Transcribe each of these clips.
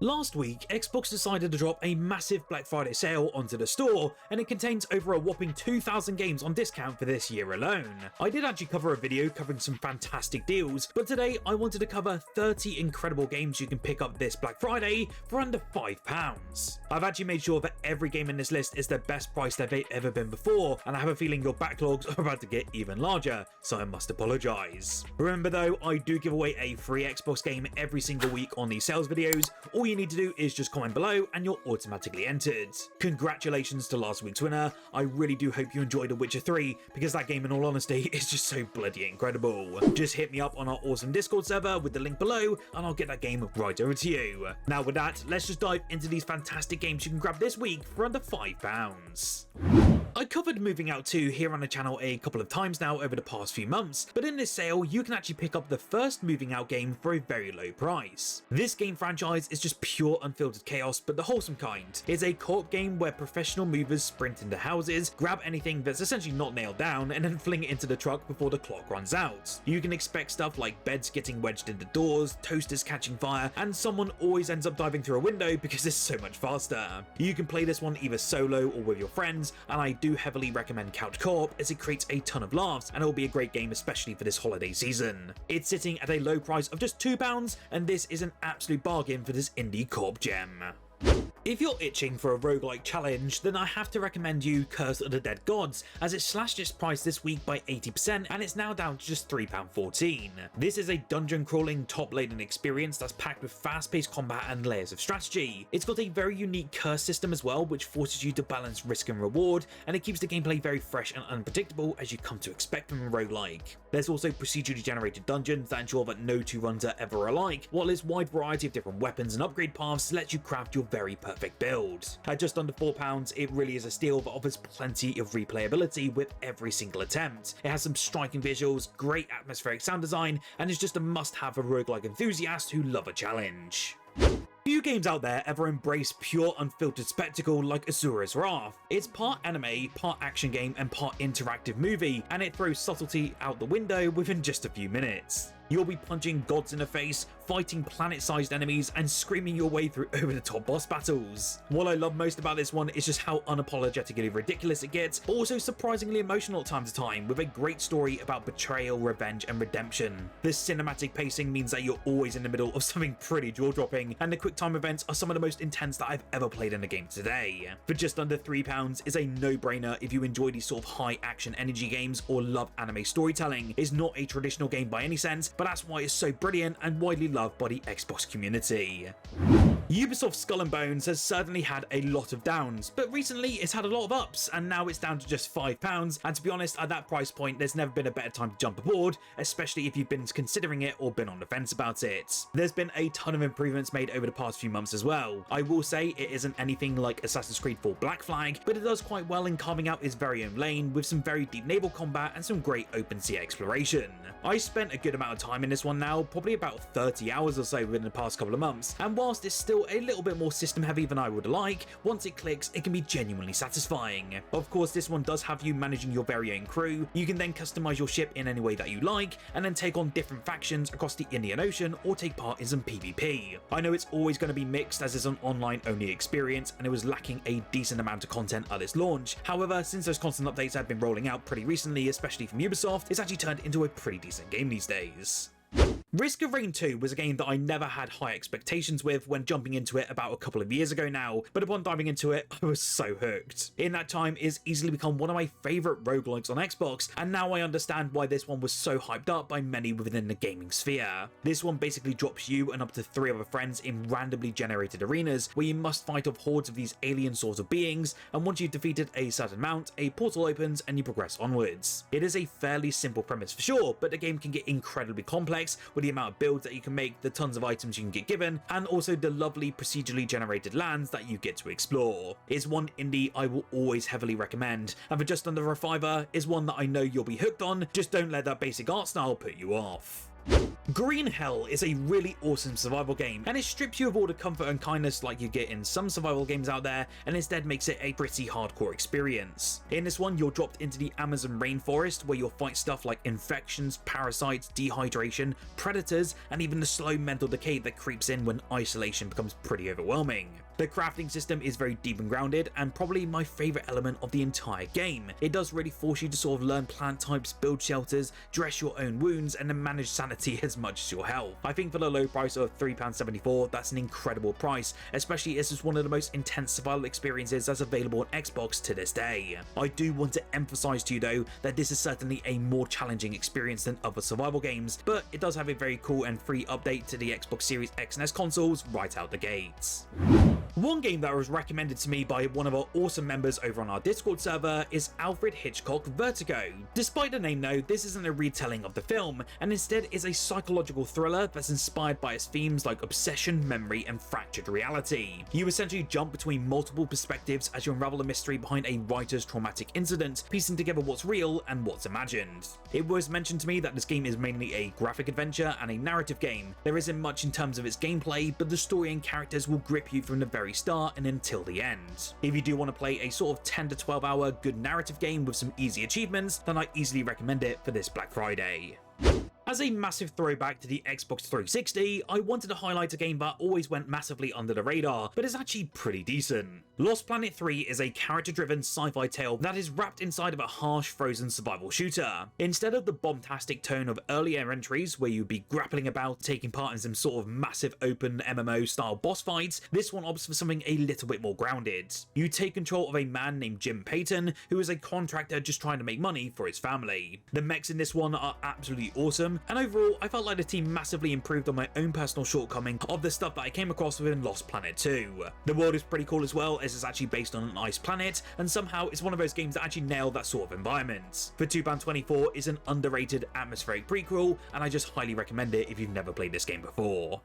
Last week, Xbox decided to drop a massive Black Friday sale onto the store, and it contains over a whopping 2,000 games on discount for this year alone. I did actually cover a video covering some fantastic deals, but today I wanted to cover 30 incredible games you can pick up this Black Friday for under £5. I've actually made sure that every game in this list is the best price they've ever been before, and I have a feeling your backlogs are about to get even larger, so I must apologise. Remember though, I do give away a free Xbox game every single week on these sales videos. All you need to do is just comment below and you're automatically entered. Congratulations to last week's winner. I really do hope you enjoyed The Witcher 3 because that game, in all honesty, is just so bloody incredible. Just hit me up on our awesome Discord server with the link below and I'll get that game right over to you. Now with that, let's just dive into these fantastic games you can grab this week for under £5. I covered Moving Out 2 here on the channel a couple of times now over the past few months, but in this sale you can actually pick up the first Moving Out game for a very low price. This game franchise is just pure unfiltered chaos, but the wholesome kind. It's a co-op game where professional movers sprint into houses, grab anything that's essentially not nailed down, and then fling it into the truck before the clock runs out. You can expect stuff like beds getting wedged into doors, toasters catching fire, and someone always ends up diving through a window because it's so much faster. You can play this one either solo or with your friends, and I do heavily recommend couch co-op as it creates a ton of laughs and it will be a great game especially for this holiday season. It's sitting at a low price of just £2, and this is an absolute bargain for this indie co-op gem. If you're itching for a roguelike challenge, then I have to recommend you Curse of the Dead Gods, as it slashed its price this week by 80% and it's now down to just £3.14. This is a dungeon crawling, top-laden experience that's packed with fast-paced combat and layers of strategy. It's got a very unique curse system as well, which forces you to balance risk and reward, and it keeps the gameplay very fresh and unpredictable as you come to expect from a roguelike. There's also procedurally generated dungeons that ensure that no two runs are ever alike, while its wide variety of different weapons and upgrade paths lets you craft your very perfect build. At just under £4, it really is a steal that offers plenty of replayability with every single attempt. It has some striking visuals, great atmospheric sound design, and is just a must-have for roguelike enthusiasts who love a challenge. Few games out there ever embrace pure unfiltered spectacle like Asuras Wrath. It's part anime, part action game, and part interactive movie, and it throws subtlety out the window within just a few minutes. You'll be punching gods in the face, fighting planet-sized enemies, and screaming your way through over-the-top boss battles. What I love most about this one is just how unapologetically ridiculous it gets, but also surprisingly emotional at time to time, with a great story about betrayal, revenge, and redemption. The cinematic pacing means that you're always in the middle of something pretty jaw-dropping, and the quick time events are some of the most intense that I've ever played in a game today. For just under £3 is a no-brainer if you enjoy these sort of high-action energy games or love anime storytelling. It's not a traditional game by any sense, but that's why it's so brilliant and widely loved by the Xbox community. Ubisoft's Skull and Bones has certainly had a lot of downs, but recently it's had a lot of ups, and now it's down to just £5, and to be honest, at that price point there's never been a better time to jump aboard, especially if you've been considering it or been on the fence about it. There's been a ton of improvements made over the past few months as well. I will say it isn't anything like Assassin's Creed 4 Black Flag, but it does quite well in carving out its very own lane with some very deep naval combat and some great open sea exploration. I spent a good amount of time in this one now, probably about 30 hours or so within the past couple of months, and whilst it's still a little bit more system heavy than I would like, once it clicks it can be genuinely satisfying. Of course, this one does have you managing your very own crew. You can then customize your ship in any way that you like, and then take on different factions across the Indian Ocean or take part in some PvP. I know it's always going to be mixed as it's an online only experience and it was lacking a decent amount of content at its launch. However, since those constant updates have been rolling out pretty recently, especially from Ubisoft, it's actually turned into a pretty decent game these days. Risk of Rain 2 was a game that I never had high expectations with when jumping into it about a couple of years ago now, but upon diving into it, I was so hooked. In that time, it's easily become one of my favourite roguelikes on Xbox, and now I understand why this one was so hyped up by many within the gaming sphere. This one basically drops you and up to 3 other friends in randomly generated arenas where you must fight off hordes of these alien sort of beings, and once you've defeated a certain amount, a portal opens and you progress onwards. It is a fairly simple premise for sure, but the game can get incredibly complex with the amount of builds that you can make, the tons of items you can get given, and also the lovely procedurally generated lands that you get to explore. It's one indie I will always heavily recommend, and for just under a £5 is one that I know you'll be hooked on. Just don't let that basic art style put you off. Green Hell is a really awesome survival game, and it strips you of all the comfort and kindness like you get in some survival games out there, and instead makes it a pretty hardcore experience. In this one, you're dropped into the Amazon rainforest, where you'll fight stuff like infections, parasites, dehydration, predators, and even the slow mental decay that creeps in when isolation becomes pretty overwhelming. The crafting system is very deep and grounded, and probably my favourite element of the entire game. It does really force you to sort of learn plant types, build shelters, dress your own wounds, and then manage sanity as much as your health. I think for the low price of £3.74, that's an incredible price, especially as it's one of the most intense survival experiences that's available on Xbox to this day. I do want to emphasise to you though, that this is certainly a more challenging experience than other survival games, but it does have a very cool and free update to the Xbox Series X and S consoles right out the gates. One game that was recommended to me by one of our awesome members over on our Discord server is Alfred Hitchcock Vertigo. Despite the name though, this isn't a retelling of the film, and instead is a psychological thriller that's inspired by its themes like obsession, memory, and fractured reality. You essentially jump between multiple perspectives as you unravel the mystery behind a writer's traumatic incident, piecing together what's real and what's imagined. It was mentioned to me that this game is mainly a graphic adventure and a narrative game. There isn't much in terms of its gameplay, but the story and characters will grip you from the very start and until the end. If you do want to play a sort of 10 to 12 hour good narrative game with some easy achievements, then I easily recommend it for this Black Friday. As a massive throwback to the Xbox 360, I wanted to highlight a game that always went massively under the radar, but is actually pretty decent. Lost Planet 3 is a character-driven sci-fi tale that is wrapped inside of a harsh, frozen survival shooter. Instead of the bombastic tone of earlier entries, where you'd be grappling about, taking part in some sort of massive open MMO-style boss fights, this one opts for something a little bit more grounded. You take control of a man named Jim Payton, who is a contractor just trying to make money for his family. The mechs in this one are absolutely awesome, and overall, I felt like the team massively improved on my own personal shortcoming of the stuff that I came across within Lost Planet 2. The world is pretty cool as well, as it's actually based on an ice planet, and somehow it's one of those games that actually nailed that sort of environment. For £2.24, it's an underrated atmospheric prequel, and I just highly recommend it if you've never played this game before.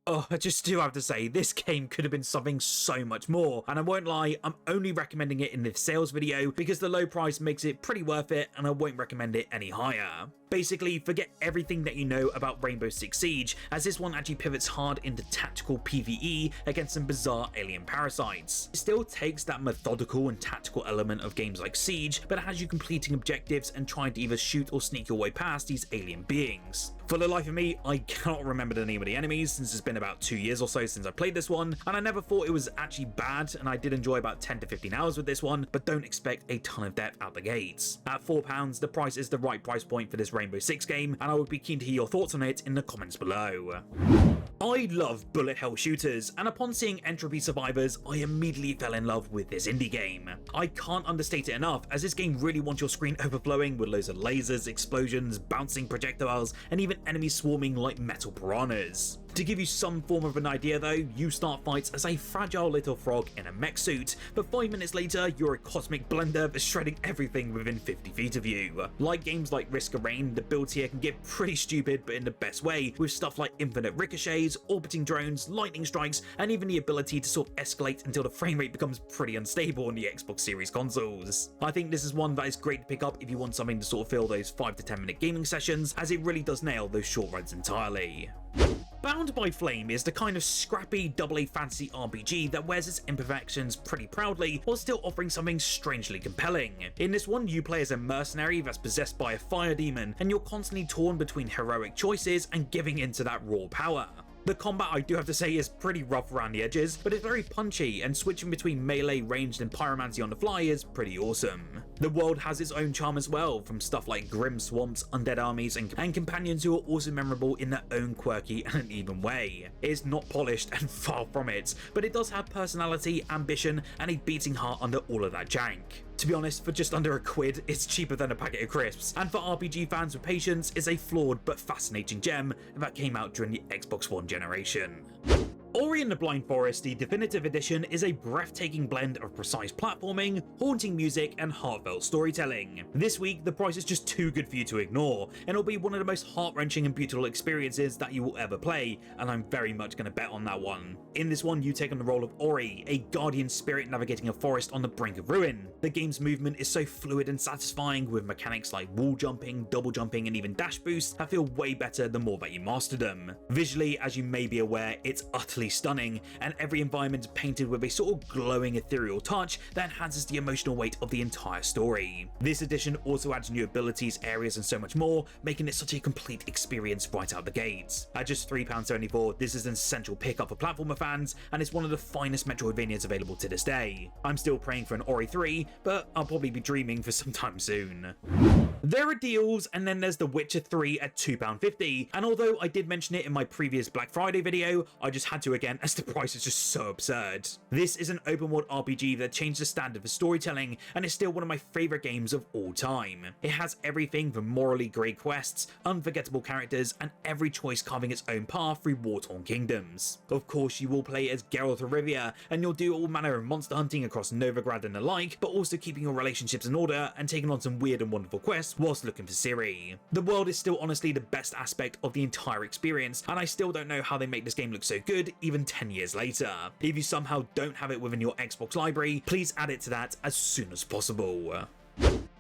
Oh, I just do have to say, this game could have been something so much more, and I won't lie, I'm only recommending it in this sales video because the low price makes it pretty worth it, and I won't recommend it any higher. Basically, forget everything that you know about Rainbow Six Siege, as this one actually pivots hard into tactical PvE against some bizarre alien parasites. It still takes that methodical and tactical element of games like Siege, but it has you completing objectives and trying to either shoot or sneak your way past these alien beings. For the life of me, I cannot remember the name of the enemies since it's been about 2 years or so since I played this one, and I never thought it was actually bad, and I did enjoy about 10 to 15 hours with this one, but don't expect a ton of depth out the gates. At £4, the price is the right price point for this Rainbow Six game, and I would be keen to hear your thoughts on it in the comments below. I love bullet hell shooters, and upon seeing Entropy Survivors, I immediately fell in love with this indie game. I can't understate it enough, as this game really wants your screen overflowing with loads of lasers, explosions, bouncing projectiles, and even enemies swarming like metal piranhas. To give you some form of an idea though, you start fights as a fragile little frog in a mech suit, but 5 minutes later you're a cosmic blender that's shredding everything within 50 feet of you. Like games like Risk of Rain, the builds here can get pretty stupid but in the best way, with stuff like infinite ricochets, orbiting drones, lightning strikes, and even the ability to sort of escalate until the frame rate becomes pretty unstable on the Xbox Series consoles. I think this is one that is great to pick up if you want something to sort of fill those 5 to 10 minute gaming sessions, as it really does nail those short runs entirely. Bound by Flame is the kind of scrappy AA fantasy RPG that wears its imperfections pretty proudly while still offering something strangely compelling. In this one, you play as a mercenary that's possessed by a fire demon, and you're constantly torn between heroic choices and giving into that raw power. The combat, I do have to say, is pretty rough around the edges, but it's very punchy, and switching between melee, ranged, and pyromancy on the fly is pretty awesome. The world has its own charm as well, from stuff like grim swamps, undead armies, and companions who are also memorable in their own quirky and uneven way. It's not polished and far from it, but it does have personality, ambition, and a beating heart under all of that jank. To be honest, for just under £1, it's cheaper than a packet of crisps, and for RPG fans with patience, it's a flawed but fascinating gem that came out during the Xbox One generation. Ori and the Blind Forest, the Definitive Edition, is a breathtaking blend of precise platforming, haunting music, and heartfelt storytelling. This week, the price is just too good for you to ignore, and it'll be one of the most heart-wrenching and beautiful experiences that you will ever play, and I'm very much going to bet on that one. In this one, you take on the role of Ori, a guardian spirit navigating a forest on the brink of ruin. The game's movement is so fluid and satisfying, with mechanics like wall jumping, double jumping, and even dash boosts that feel way better the more that you master them. Visually, as you may be aware, it's utterly stunning, and every environment is painted with a sort of glowing ethereal touch that enhances the emotional weight of the entire story. This edition also adds new abilities, areas, and so much more, making it such a complete experience right out the gates. At just £3.74, this is an essential pickup for platformer fans, and it's one of the finest Metroidvanias available to this day. I'm still praying for an Ori 3, but I'll probably be dreaming for some time soon. There are deals, and then there's The Witcher 3 at £2.50, and although I did mention it in my previous Black Friday video, I just had to again as the price is just so absurd. This is an open world RPG that changed the standard for storytelling, and is still one of my favourite games of all time. It has everything from morally grey quests, unforgettable characters, and every choice carving its own path through war-torn kingdoms. Of course, you will play as Geralt of Rivia, and you'll do all manner of monster hunting across Novigrad and the like, but also keeping your relationships in order and taking on some weird and wonderful quests whilst looking for Ciri. The world is still honestly the best aspect of the entire experience, and I still don't know how they make this game look so good even 10 years later. If you somehow don't have it within your Xbox library, please add it to that as soon as possible.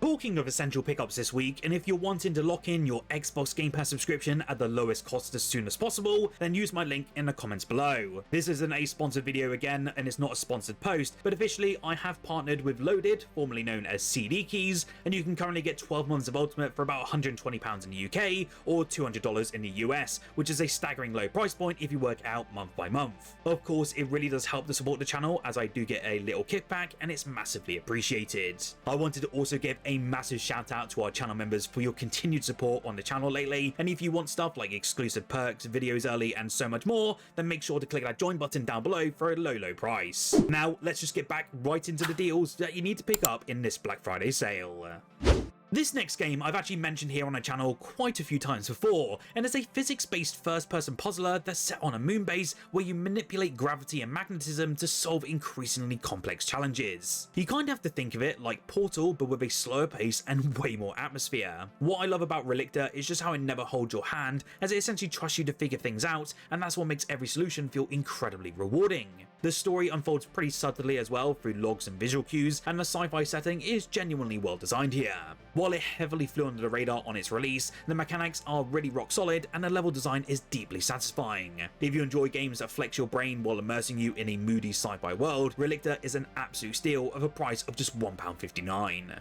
Talking of essential pickups this week, and if you're wanting to lock in your Xbox Game Pass subscription at the lowest cost as soon as possible, then use my link in the comments below. This isn't a sponsored video again, and it's not a sponsored post, but officially I have partnered with Loaded, formerly known as CD Keys, and you can currently get 12 months of Ultimate for about £120 in the UK, or $200 in the US, which is a staggering low price point if you work out month by month. Of course, it really does help to support the channel, as I do get a little kickback, and it's massively appreciated. I wanted to also give a massive shout out to our channel members for your continued support on the channel lately, and if you want stuff like exclusive perks, videos early, and so much more, then make sure to click that join button down below for a low price. Now let's just get back right into the deals that you need to pick up in this Black Friday sale. This next game I've actually mentioned here on the channel quite a few times before, and is a physics-based first-person puzzler that's set on a moon base where you manipulate gravity and magnetism to solve increasingly complex challenges. You kind of have to think of it like Portal, but with a slower pace and way more atmosphere. What I love about Relicta is just how it never holds your hand, as it essentially trusts you to figure things out, and that's what makes every solution feel incredibly rewarding. The story unfolds pretty subtly as well through logs and visual cues, and the sci-fi setting is genuinely well designed here. While it heavily flew under the radar on its release, the mechanics are really rock solid and the level design is deeply satisfying. If you enjoy games that flex your brain while immersing you in a moody sci-fi world, Relicta is an absolute steal of a price of just £1.59.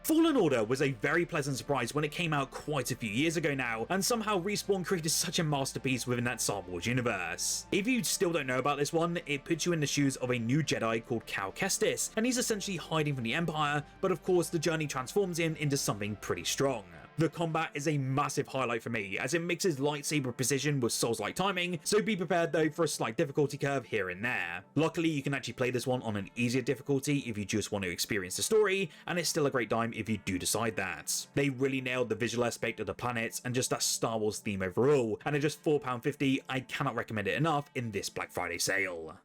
Fallen Order was a very pleasant surprise when it came out quite a few years ago now, and somehow Respawn created such a masterpiece within that Star Wars universe. If you still don't know about this one, it puts you in the shoes of a new Jedi called Cal Kestis, and he's essentially hiding from the Empire, but of course the journey transforms him into something pretty strong. The combat is a massive highlight for me, as it mixes lightsaber precision with Souls-like timing, so be prepared though for a slight difficulty curve here and there. Luckily, you can actually play this one on an easier difficulty if you just want to experience the story, and it's still a great time if you do decide that. They really nailed the visual aspect of the planets and just that Star Wars theme overall, and at just £4.50, I cannot recommend it enough in this Black Friday sale.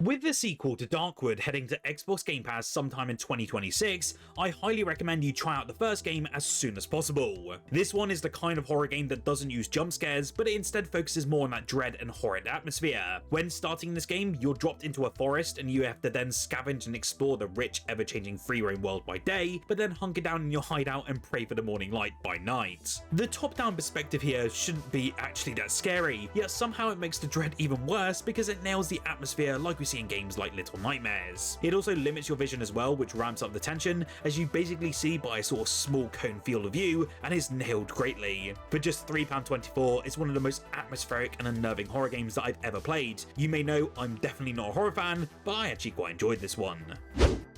With the sequel to Darkwood heading to Xbox Game Pass sometime in 2026, I highly recommend you try out the first game as soon as possible. This one is the kind of horror game that doesn't use jump scares, but it instead focuses more on that dread and horrid atmosphere. When starting this game, you're dropped into a forest and you have to then scavenge and explore the rich, ever-changing free-roam world by day, but then hunker down in your hideout and pray for the morning light by night. The top-down perspective here shouldn't be actually that scary, yet somehow it makes the dread even worse because it nails the atmosphere like we see in games like Little Nightmares. It also limits your vision as well, which ramps up the tension, as you basically see by a sort of small cone field of view, and is nailed greatly. For just £3.24, it's one of the most atmospheric and unnerving horror games that I've ever played. You may know I'm definitely not a horror fan, but I actually quite enjoyed this one.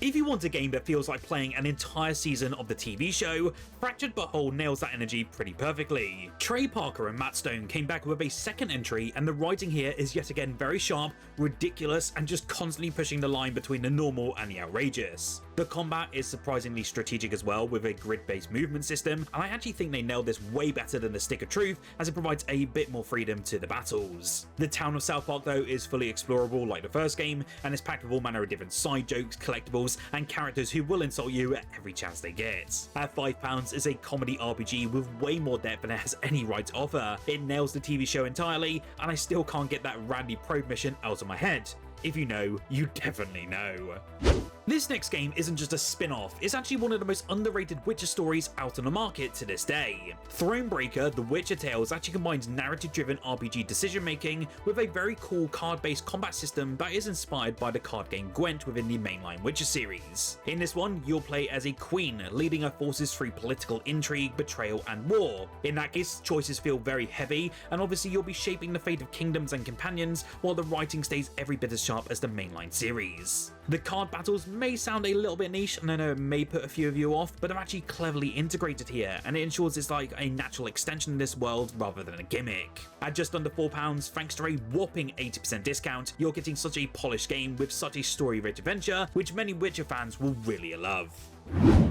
If you want a game that feels like playing an entire season of the TV show, Fractured But Whole nails that energy pretty perfectly. Trey Parker and Matt Stone came back with a second entry, and the writing here is yet again very sharp, ridiculous, and just constantly pushing the line between the normal and the outrageous. The combat is surprisingly strategic as well, with a grid-based movement system, and I actually think they nailed this way better than the Stick of Truth, as it provides a bit more freedom to the battles. The town of South Park though is fully explorable like the first game, and is packed with all manner of different side jokes, collectibles, and characters who will insult you at every chance they get. At £5, is a comedy RPG with way more depth than it has any right to offer. It nails the TV show entirely, and I still can't get that Randy probe mission out of my head. If you know, you definitely know. This next game isn't just a spin-off, it's actually one of the most underrated Witcher stories out on the market to this day. Thronebreaker, The Witcher Tales actually combines narrative-driven RPG decision-making with a very cool card-based combat system that is inspired by the card game Gwent within the mainline Witcher series. In this one, you'll play as a queen, leading her forces through political intrigue, betrayal, and war. In that case, choices feel very heavy, and obviously you'll be shaping the fate of kingdoms and companions, while the writing stays every bit as sharp as the mainline series. The card battles may sound a little bit niche, and I know it may put a few of you off, but they're actually cleverly integrated here, and it ensures it's like a natural extension of this world rather than a gimmick. At just under £4, thanks to a whopping 80% discount, you're getting such a polished game with such a story-rich adventure, which many Witcher fans will really love.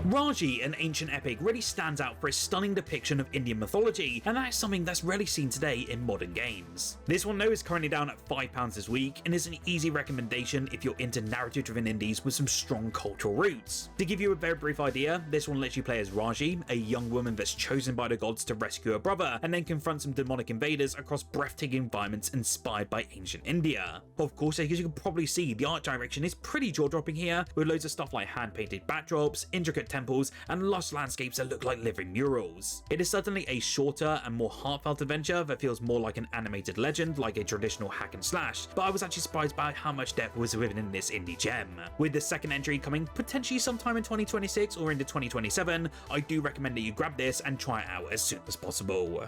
Raji, an ancient epic, really stands out for its stunning depiction of Indian mythology, and that is something that's rarely seen today in modern games. This one though is currently down at £5 this week, and is an easy recommendation if you're into narrative-driven indies with some strong cultural roots. To give you a very brief idea, this one lets you play as Raji, a young woman that's chosen by the gods to rescue her brother, and then confront some demonic invaders across breathtaking environments inspired by ancient India. Of course, as you can probably see, the art direction is pretty jaw-dropping here, with loads of stuff like hand-painted backdrops, intricate temples, and lush landscapes that look like living murals. It is certainly a shorter and more heartfelt adventure that feels more like an animated legend, like a traditional hack and slash, but I was actually surprised by how much depth was within this indie gem. With the second entry coming potentially sometime in 2026 or into 2027, I do recommend that you grab this and try it out as soon as possible.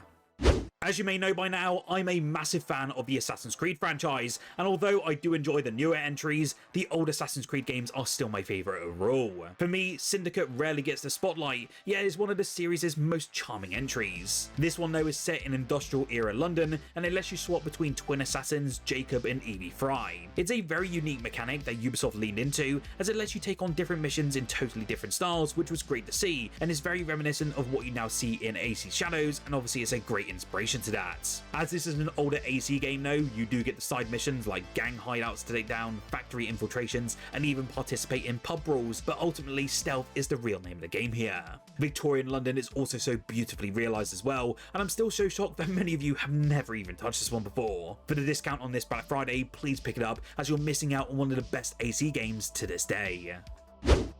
As you may know by now, I'm a massive fan of the Assassin's Creed franchise, and although I do enjoy the newer entries, the old Assassin's Creed games are still my favourite overall. For me, Syndicate rarely gets the spotlight, yet is one of the series' most charming entries. This one though is set in industrial era London, and it lets you swap between twin assassins Jacob and Evie Fry. It's a very unique mechanic that Ubisoft leaned into, as it lets you take on different missions in totally different styles, which was great to see, and is very reminiscent of what you now see in AC Shadows, and obviously it's a great inspiration to that. As this is an older AC game though, you do get the side missions like gang hideouts to take down, factory infiltrations, and even participate in pub brawls, but ultimately stealth is the real name of the game here. Victorian London is also so beautifully realised as well, and I'm still so shocked that many of you have never even touched this one before. For the discount on this Black Friday, please pick it up, as you're missing out on one of the best AC games to this day.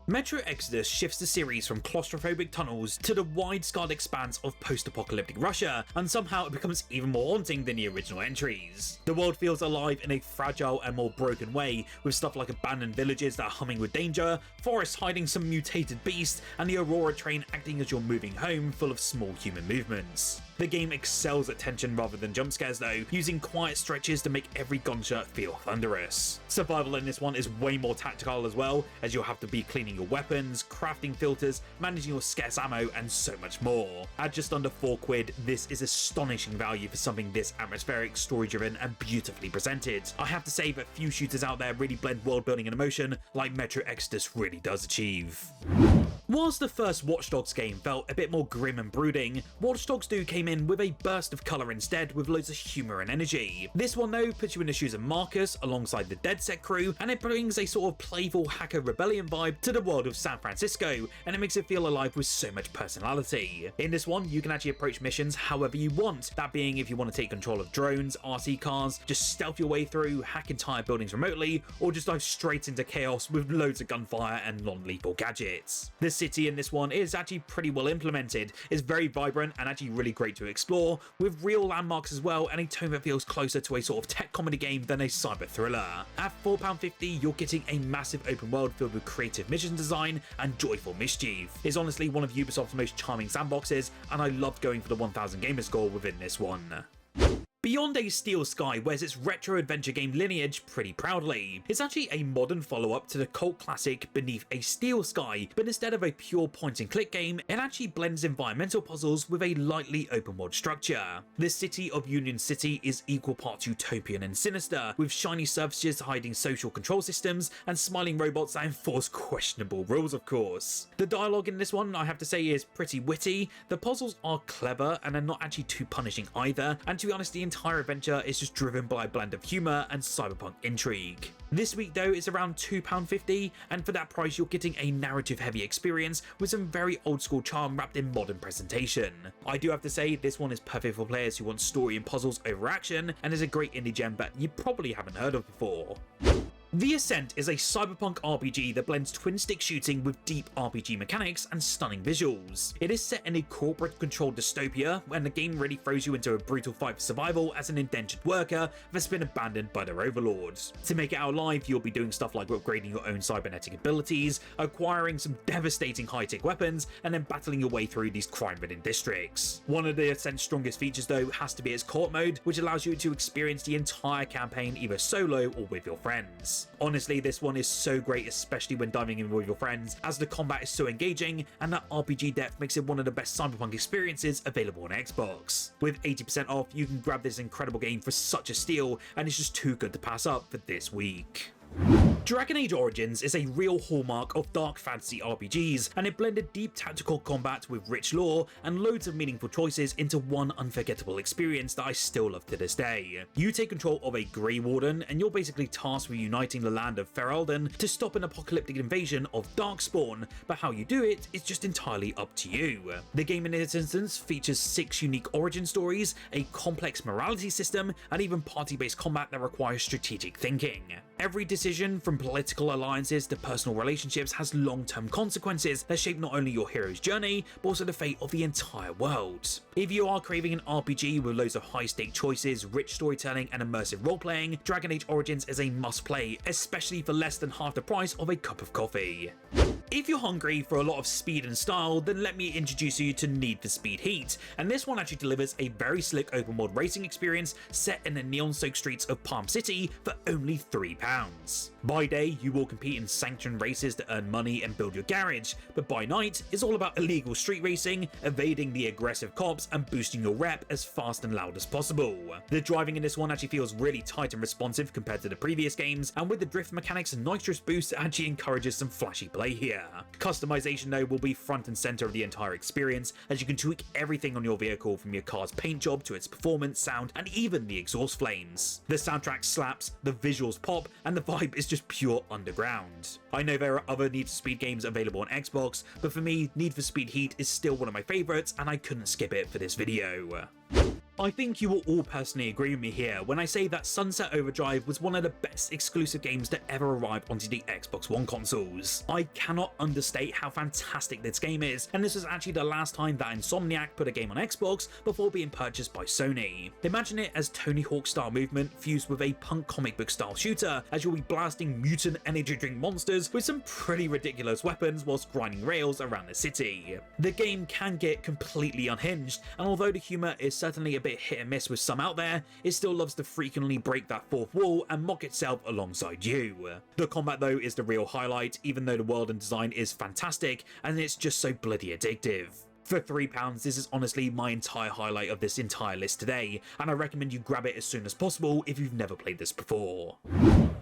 Metro Exodus shifts the series from claustrophobic tunnels to the wide-scarred expanse of post-apocalyptic Russia, and somehow it becomes even more haunting than the original entries. The world feels alive in a fragile and more broken way, with stuff like abandoned villages that are humming with danger, forests hiding some mutated beast, and the Aurora train acting as your moving home full of small human movements. The game excels at tension rather than jump scares though, using quiet stretches to make every gunshot feel thunderous. Survival in this one is way more tactical as well, as you'll have to be cleaning your weapons, crafting filters, managing your scarce ammo, and so much more. At just under £4, this is astonishing value for something this atmospheric, story-driven, and beautifully presented. I have to say that few shooters out there really blend world building and emotion like Metro Exodus really does achieve. Whilst the first Watch Dogs game felt a bit more grim and brooding, Watch Dogs 2 came in with a burst of colour instead, with loads of humour and energy. This one though puts you in the shoes of Marcus alongside the Dead Set crew, and it brings a sort of playful hacker rebellion vibe to the world of San Francisco, and it makes it feel alive with so much personality. In this one, you can actually approach missions however you want, that being if you want to take control of drones, RC cars, just stealth your way through, hack entire buildings remotely, or just dive straight into chaos with loads of gunfire and non-lethal gadgets. The city in this one is actually pretty well implemented, it's very vibrant and actually really great to explore, with real landmarks as well, and a tone that feels closer to a sort of tech comedy game than a cyber thriller. At £4.50, you're getting a massive open world filled with creative mission design and joyful mischief. It's honestly one of Ubisoft's most charming sandboxes, and I loved going for the 1000 gamer score within this one. Beyond a Steel Sky wears its retro adventure game lineage pretty proudly. It's actually a modern follow-up to the cult classic Beneath a Steel Sky, but instead of a pure point-and-click game, it actually blends environmental puzzles with a lightly open-world structure. The city of Union City is equal parts utopian and sinister, with shiny surfaces hiding social control systems and smiling robots that enforce questionable rules, of course. The dialogue in this one, I have to say, is pretty witty. The puzzles are clever and are not actually too punishing either, and to be honest, the entire adventure is just driven by a blend of humour and cyberpunk intrigue. This week though is around £2.50, and for that price you're getting a narrative heavy experience with some very old school charm wrapped in modern presentation. I do have to say this one is perfect for players who want story and puzzles over action, and is a great indie gem that you probably haven't heard of before. The Ascent is a cyberpunk RPG that blends twin-stick shooting with deep RPG mechanics and stunning visuals. It is set in a corporate-controlled dystopia, and the game really throws you into a brutal fight for survival as an indentured worker that's been abandoned by their overlords. To make it out alive, you'll be doing stuff like upgrading your own cybernetic abilities, acquiring some devastating high-tech weapons, and then battling your way through these crime-ridden districts. One of the Ascent's strongest features though has to be its co-op mode, which allows you to experience the entire campaign either solo or with your friends. Honestly, this one is so great, especially when diving in with your friends, as the combat is so engaging and that RPG depth makes it one of the best cyberpunk experiences available on Xbox. With 80% off, you can grab this incredible game for such a steal, and it's just too good to pass up for this week. Dragon Age Origins is a real hallmark of dark fantasy RPGs, and it blended deep tactical combat with rich lore and loads of meaningful choices into one unforgettable experience that I still love to this day. You take control of a Grey Warden, and you're basically tasked with uniting the land of Ferelden to stop an apocalyptic invasion of Darkspawn, but how you do it is just entirely up to you. The game in this instance features 6 unique origin stories, a complex morality system, and even party-based combat that requires strategic thinking. Every decision, from political alliances to personal relationships, has long-term consequences that shape not only your hero's journey, but also the fate of the entire world. If you are craving an RPG with loads of high-stake choices, rich storytelling, and immersive role-playing, Dragon Age Origins is a must-play, especially for less than half the price of a cup of coffee. If you're hungry for a lot of speed and style, then let me introduce you to Need for Speed Heat, and this one actually delivers a very slick open world racing experience set in the neon-soaked streets of Palm City for only £3. By day, you will compete in sanctioned races to earn money and build your garage, but by night, it's all about illegal street racing, evading the aggressive cops, and boosting your rep as fast and loud as possible. The driving in this one actually feels really tight and responsive compared to the previous games, and with the drift mechanics and nitrous boost, it actually encourages some flashy play here. Customization though will be front and center of the entire experience, as you can tweak everything on your vehicle, from your car's paint job to its performance, sound, and even the exhaust flames. The soundtrack slaps, the visuals pop, and the vibe is just pure underground. I know there are other Need for Speed games available on Xbox, but for me, Need for Speed Heat is still one of my favourites, and I couldn't skip it for this video. I think you will all personally agree with me here when I say that Sunset Overdrive was one of the best exclusive games to ever arrive onto the Xbox One consoles. I cannot understate how fantastic this game is, and this was actually the last time that Insomniac put a game on Xbox before being purchased by Sony. Imagine it as Tony Hawk style movement fused with a punk comic book style shooter, as you'll be blasting mutant energy drink monsters with some pretty ridiculous weapons whilst grinding rails around the city. The game can get completely unhinged, and although the humour is certainly a bit hit and miss with some out there, it still loves to frequently break that fourth wall and mock itself alongside you. The combat though is the real highlight, even though the world and design is fantastic, and it's just so bloody addictive. For £3, this is honestly my entire highlight of this entire list today, and I recommend you grab it as soon as possible if you've never played this before.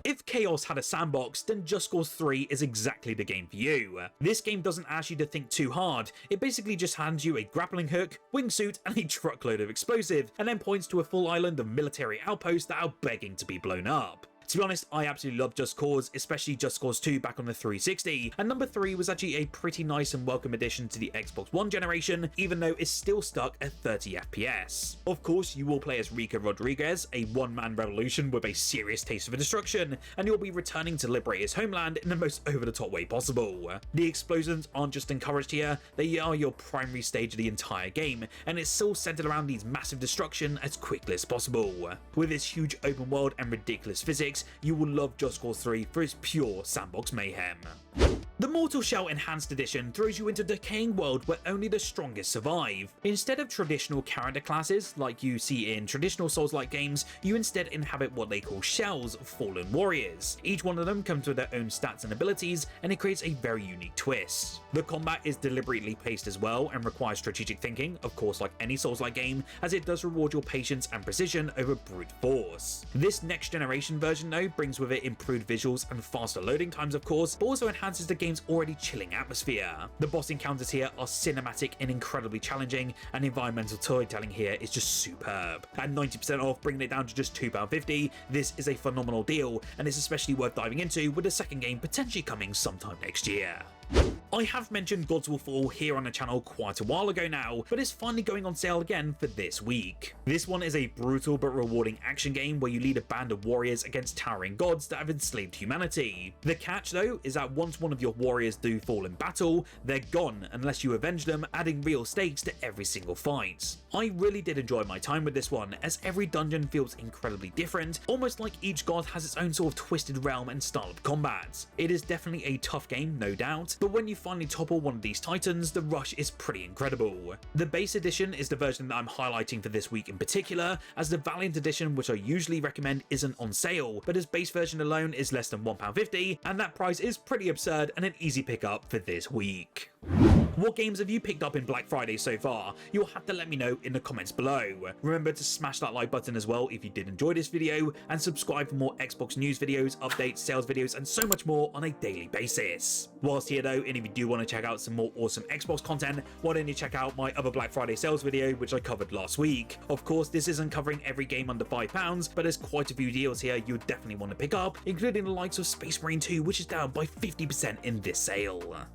If Chaos had a sandbox, then Just Cause 3 is exactly the game for you. This game doesn't ask you to think too hard, it basically just hands you a grappling hook, wingsuit, and a truckload of explosive, and then points to a full island of military outposts that are begging to be blown up. To be honest, I absolutely love Just Cause, especially Just Cause 2 back on the 360, and number 3 was actually a pretty nice and welcome addition to the Xbox One generation, even though it's still stuck at 30 FPS. Of course, you will play as Rico Rodriguez, a one-man revolution with a serious taste for destruction, and you'll be returning to liberate his homeland in the most over-the-top way possible. The explosions aren't just encouraged here, they are your primary stage of the entire game, and it's still centered around these massive destruction as quickly as possible. With its huge open world and ridiculous physics, you will love Just Cause 3 for its pure sandbox mayhem. The Mortal Shell Enhanced Edition throws you into a decaying world where only the strongest survive. Instead of traditional character classes like you see in traditional Souls-like games, you instead inhabit what they call shells of fallen warriors. Each one of them comes with their own stats and abilities, and it creates a very unique twist. The combat is deliberately paced as well and requires strategic thinking, of course like any Souls-like game, as it does reward your patience and precision over brute force. This next generation version though brings with it improved visuals and faster loading times of course, but also enhances the game's already chilling atmosphere. The boss encounters here are cinematic and incredibly challenging, and environmental storytelling here is just superb. At 90% off, bringing it down to just £2.50, this is a phenomenal deal, and it's especially worth diving into with the second game potentially coming sometime next year. I have mentioned Gods Will Fall here on the channel quite a while ago now, but it's finally going on sale again for this week. This one is a brutal but rewarding action game where you lead a band of warriors against towering gods that have enslaved humanity. The catch though is that once one of your warriors do fall in battle, they're gone unless you avenge them, adding real stakes to every single fight. I really did enjoy my time with this one, as every dungeon feels incredibly different, almost like each god has its own sort of twisted realm and style of combat. It is definitely a tough game, no doubt, but when you finally topple one of these titans, the rush is pretty incredible. The base edition is the version that I'm highlighting for this week in particular, as the Valiant edition, which I usually recommend, isn't on sale, but its base version alone is less than £1.50, and that price is pretty absurd and an easy pickup for this week. What games have you picked up in Black Friday so far? You'll have to let me know in the comments below. Remember to smash that like button as well if you did enjoy this video, and subscribe for more Xbox news videos, updates, sales videos, and so much more on a daily basis. Whilst here though, and if you do want to check out some more awesome Xbox content, why don't you check out my other Black Friday sales video which I covered last week. Of course, this isn't covering every game under £5, but there's quite a few deals here you'll definitely want to pick up, including the likes of Space Marine 2, which is down by 50% in this sale.